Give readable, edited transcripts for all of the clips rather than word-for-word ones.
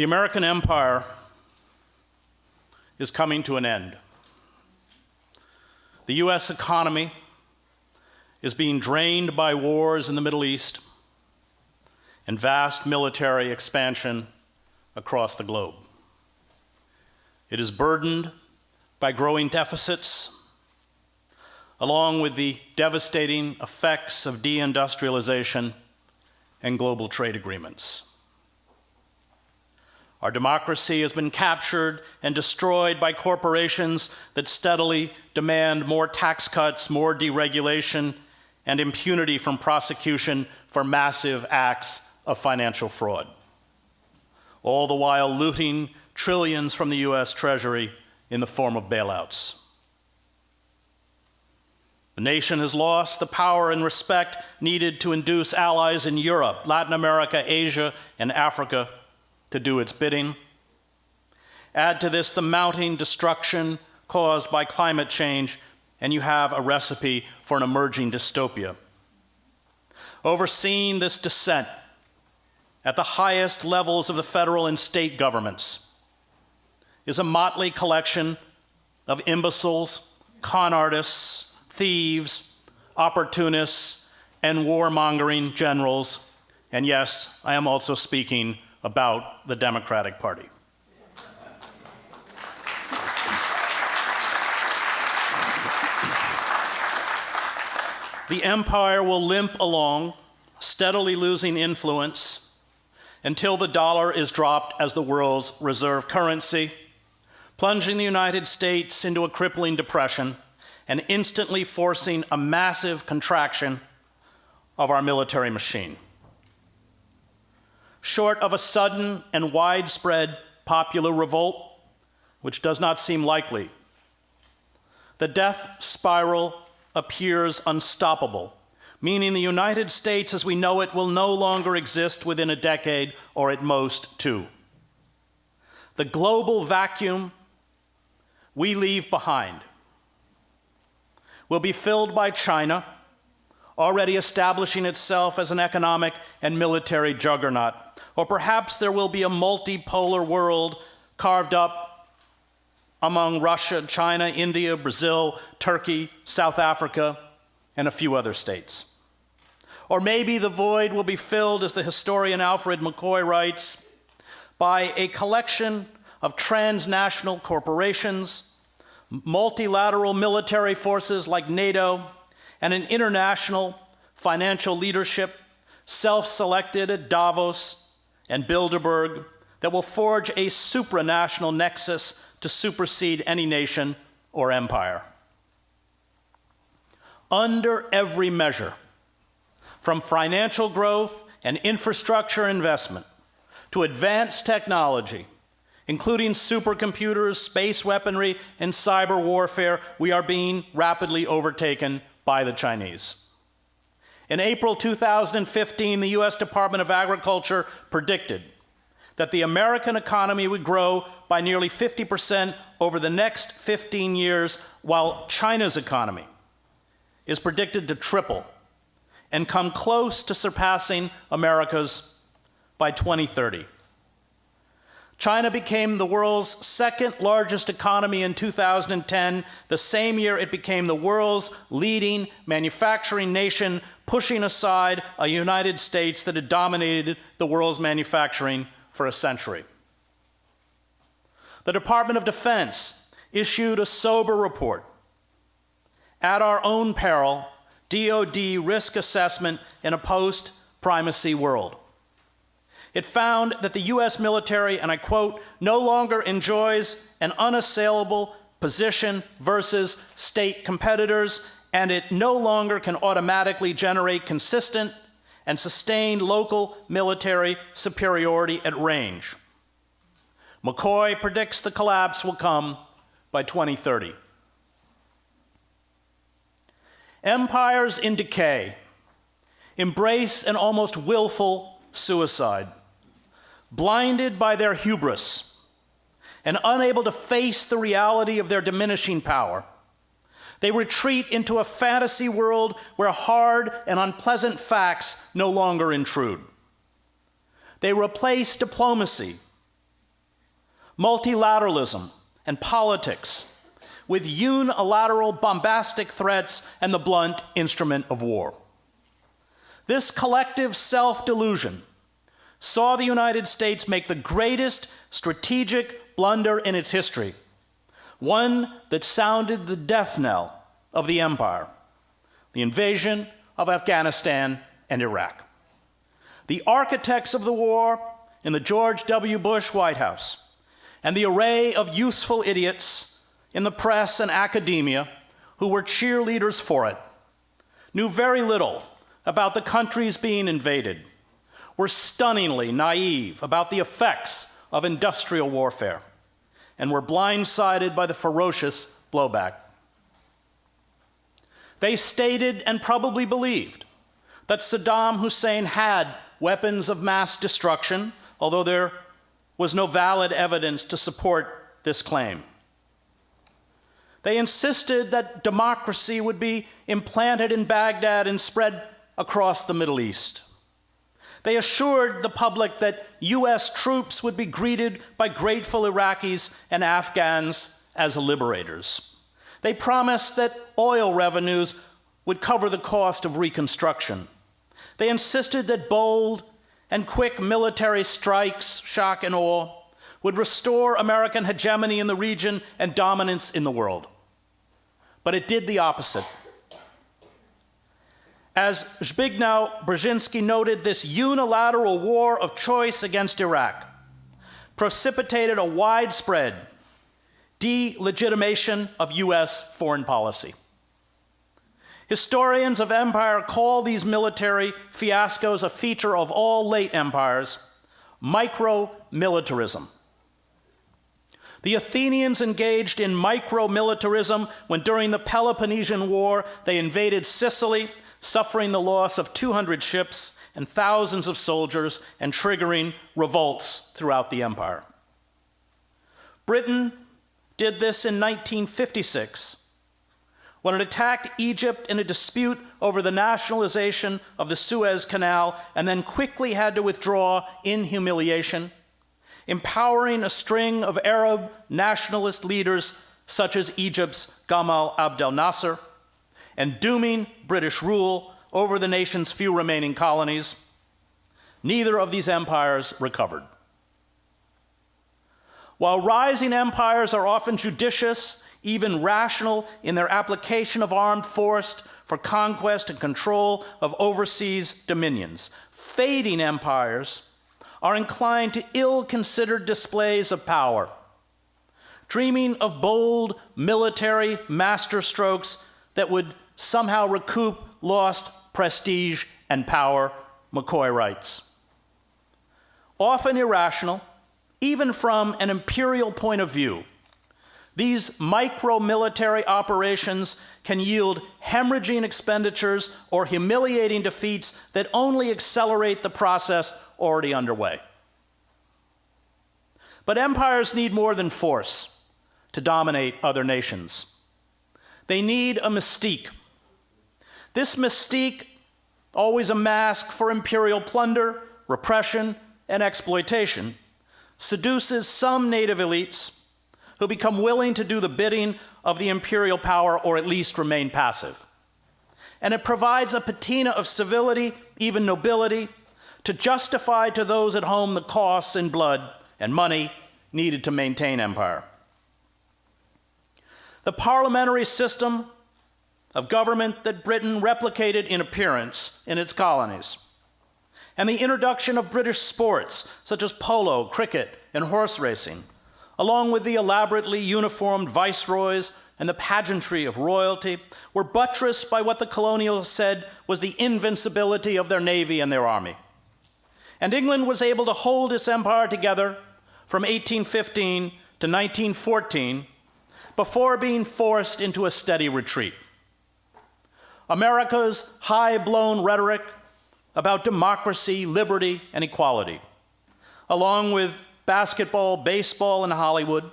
The American empire is coming to an end. The US economy is being drained by wars in the Middle East and vast military expansion across the globe. It is burdened by growing deficits, along with the devastating effects of deindustrialization and global trade agreements. Our democracy has been captured and destroyed by corporations that steadily demand more tax cuts, more deregulation, and impunity from prosecution for massive acts of financial fraud, all the while looting trillions from the US Treasury in the form of bailouts. The nation has lost the power and respect needed to induce allies in Europe, Latin America, Asia, and Africa to do its bidding. Add to this the mounting destruction caused by climate change, and you have a recipe for an emerging dystopia. Overseeing this descent at the highest levels of the federal and state governments is a motley collection of imbeciles, con artists, thieves, opportunists, and warmongering generals. And yes, I am also speaking about the Democratic Party. The empire will limp along, steadily losing influence until the dollar is dropped as the world's reserve currency, plunging the United States into a crippling depression and instantly forcing a massive contraction of our military machine. Short of a sudden and widespread popular revolt, which does not seem likely, the death spiral appears unstoppable, meaning the United States as we know it will no longer exist within a decade, or at most two. The global vacuum we leave behind will be filled by China, already establishing itself as an economic and military juggernaut. Or perhaps there will be a multipolar world carved up among Russia, China, India, Brazil, Turkey, South Africa, and a few other states. Or maybe the void will be filled, as the historian Alfred McCoy writes, by a collection of transnational corporations, multilateral military forces like NATO, and an international financial leadership self-selected at Davos and Bilderberg that will forge a supranational nexus to supersede any nation or empire. Under every measure, from financial growth and infrastructure investment to advanced technology, including supercomputers, space weaponry, and cyber warfare, we are being rapidly overtaken by the Chinese. In April 2015, the US Department of Agriculture predicted that the American economy would grow by nearly 50% over the next 15 years, while China's economy is predicted to triple and come close to surpassing America's by 2030. China became the world's second largest economy in 2010, the same year it became the world's leading manufacturing nation, pushing aside a United States that had dominated the world's manufacturing for a century. The Department of Defense issued a sober report. At our own peril, DoD risk assessment in a post-primacy world. It found that the US military, and I quote, no longer enjoys an unassailable position versus state competitors, and it no longer can automatically generate consistent and sustained local military superiority at range. McCoy predicts the collapse will come by 2030. Empires in decay embrace an almost willful suicide, blinded by their hubris and unable to face the reality of their diminishing power. They retreat into a fantasy world where hard and unpleasant facts no longer intrude. They replace diplomacy multilateralism, and politics, with unilateral bombastic threats and the blunt instrument of war. This collective self-delusion saw the United States make the greatest strategic blunder in its history, one that sounded the death knell of the empire, the invasion of Afghanistan and Iraq. The architects of the war in the George W. Bush White House and the array of useful idiots in the press and academia who were cheerleaders for it knew very little about the countries being invaded, were stunningly naive about the effects of industrial warfare, and were blindsided by the ferocious blowback. They stated and probably believed that Saddam Hussein had weapons of mass destruction, although there was no valid evidence to support this claim. They insisted that democracy would be implanted in Baghdad and spread across the Middle East. They assured the public that US troops would be greeted by grateful Iraqis and Afghans as liberators. They promised that oil revenues would cover the cost of reconstruction. They insisted that bold and quick military strikes, shock and awe, would restore American hegemony in the region and dominance in the world. But it did the opposite. As Zbigniew Brzezinski noted, this unilateral war of choice against Iraq precipitated a widespread delegitimation of US foreign policy. Historians of empire call these military fiascos a feature of all late empires, micro-militarism. The Athenians engaged in micro-militarism when during the Peloponnesian War they invaded Sicily, suffering the loss of 200 ships and thousands of soldiers and triggering revolts throughout the empire. Britain did this in 1956 when it attacked Egypt in a dispute over the nationalization of the Suez Canal and then quickly had to withdraw in humiliation, empowering a string of Arab nationalist leaders such as Egypt's Gamal Abdel Nasser, and dooming British rule over the nation's few remaining colonies. Neither of these empires recovered. While rising empires are often judicious, even rational in their application of armed force for conquest and control of overseas dominions, fading empires are inclined to ill-considered displays of power, dreaming of bold military masterstrokes that would somehow recoup lost prestige and power, McCoy writes. Often irrational, even from an imperial point of view, these micro-military operations can yield hemorrhaging expenditures or humiliating defeats that only accelerate the process already underway. But empires need more than force to dominate other nations. They need a mystique. This mystique, always a mask for imperial plunder, repression, and exploitation, seduces some native elites who become willing to do the bidding of the imperial power or at least remain passive. And it provides a patina of civility, even nobility, to justify to those at home the costs in blood and money needed to maintain empire. The parliamentary system of government that Britain replicated in appearance in its colonies, and the introduction of British sports such as polo, cricket, and horse racing, along with the elaborately uniformed viceroys and the pageantry of royalty, were buttressed by what the colonials said was the invincibility of their navy and their army. And England was able to hold its empire together from 1815 to 1914 before being forced into a steady retreat. America's high-blown rhetoric about democracy, liberty, and equality, along with basketball, baseball, and Hollywood,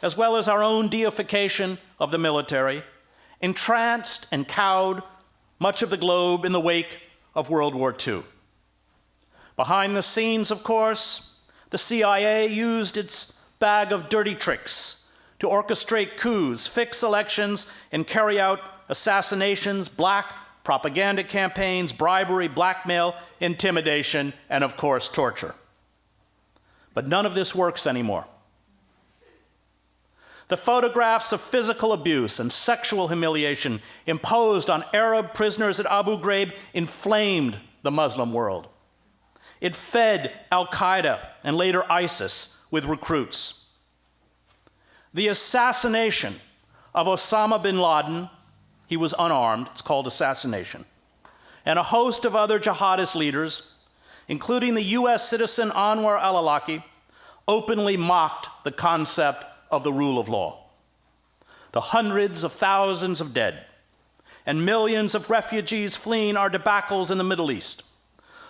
as well as our own deification of the military, entranced and cowed much of the globe in the wake of World War II. Behind the scenes, of course, the CIA used its bag of dirty tricks to orchestrate coups, fix elections, and carry out assassinations, black propaganda campaigns, bribery, blackmail, intimidation, and of course, torture. But none of this works anymore. The photographs of physical abuse and sexual humiliation imposed on Arab prisoners at Abu Ghraib inflamed the Muslim world. It fed al-Qaeda and later ISIS with recruits. The assassination of Osama bin Laden, he was unarmed, it's called assassination, and a host of other jihadist leaders, including the US citizen Anwar al-Awlaki, openly mocked the concept of the rule of law. The hundreds of thousands of dead and millions of refugees fleeing our debacles in the Middle East,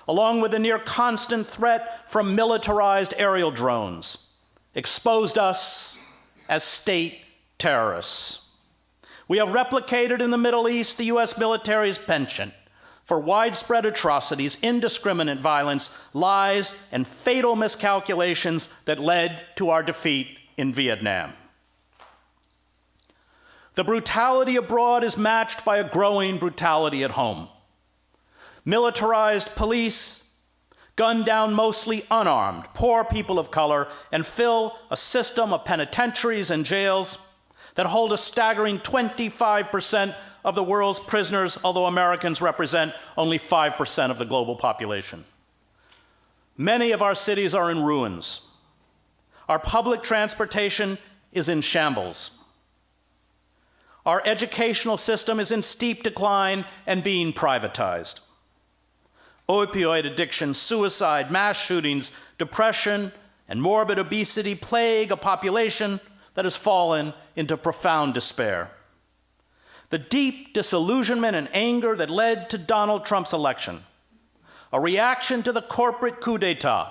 along with a near constant threat from militarized aerial drones, exposed us as state terrorists. We have replicated in the Middle East the US military's penchant for widespread atrocities, indiscriminate violence, lies, and fatal miscalculations that led to our defeat in Vietnam. The brutality abroad is matched by a growing brutality at home. Militarized police gun down mostly unarmed, poor people of color, and fill a system of penitentiaries and jails that hold a staggering 25% of the world's prisoners, although Americans represent only 5% of the global population. Many of our cities are in ruins. Our public transportation is in shambles. Our educational system is in steep decline and being privatized. Opioid addiction, suicide, mass shootings, depression, and morbid obesity plague a population that has fallen into profound despair. The deep disillusionment and anger that led to Donald Trump's election, a reaction to the corporate coup d'etat,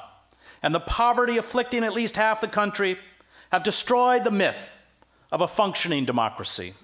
and the poverty afflicting at least half the country have destroyed the myth of a functioning democracy.